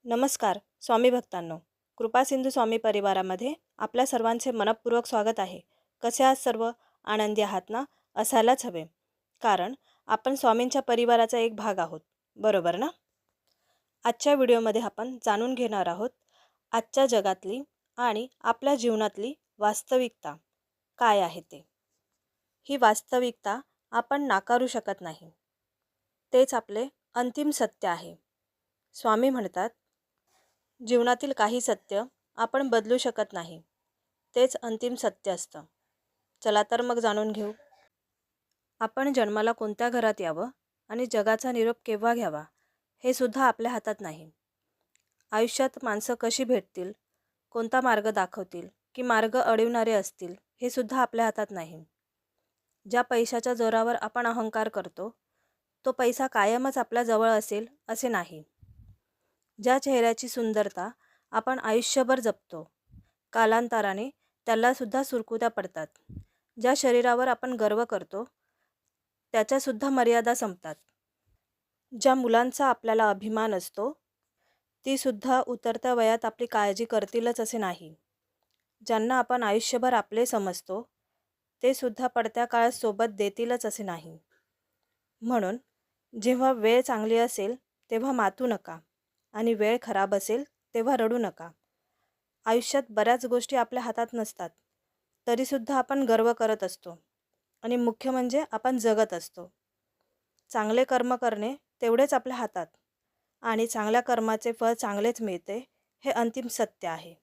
नमस्कार स्वामी भक्तांनो. कृपा सिंधू स्वामी परिवारामध्ये आपल्या सर्वांचे मनपूर्वक स्वागत आहे. कसे आहात सर्व? आनंदी आहात ना? असायलाच हवे, कारण आपण स्वामींच्या परिवाराचा एक भाग आहोत, बरोबर ना? आजच्या व्हिडिओमध्ये आपण जाणून घेणार आहोत आजच्या जगातली आणि आपल्या जीवनातली वास्तविकता काय आहे ते. ही वास्तविकता आपण नाकारू शकत नाही. तेच आपले अंतिम सत्य आहे. स्वामी म्हणतात, जीवनातील काही सत्य आपण बदलू शकत नाही, तेच अंतिम सत्य असतं. चला तर मग जाणून घेऊ. आपण जन्माला कोणत्या घरात यावं आणि जगाचा निरोप केव्हा घ्यावा हे सुद्धा आपल्या हातात नाही. आयुष्यात माणसं कशी भेटतील, कोणता मार्ग दाखवतील की मार्ग अडविणारे असतील हे सुद्धा आपल्या हातात नाही. ज्या पैशाच्या जोरावर आपण अहंकार करतो, तो पैसा कायमच आपल्या जवळ असेल असे नाही. ज्या चेहऱ्याची सुंदरता आपण आयुष्यभर जपतो, कालांतराने त्यालासुद्धा सुरकुत्या पडतात. ज्या शरीरावर आपण गर्व करतो, त्याच्यासुद्धा मर्यादा संपतात. ज्या मुलांचा आपल्याला अभिमान असतो, तीसुद्धा उतरत्या वयात आपली काळजी करतीलच असे नाही. ज्यांना आपण आयुष्यभर आपले समजतो, ते सुद्धा पडत्या काळात सोबत देतीलच असे नाही. म्हणून जेव्हा वेळ चांगली असेल तेव्हा मातू नका आणि वेळ खराब असेल तेव्हा रडू नका. आयुष्यात बऱ्याच गोष्टी आपल्या हातात नसतात, तरीसुद्धा आपण गर्व करत असतो आणि मुख्य म्हणजे आपण जगत असतो. चांगले कर्म करणे तेवढेच आपल्या हातात आणि चांगल्या कर्माचे फळ चांगलेच मिळते, हे अंतिम सत्य आहे.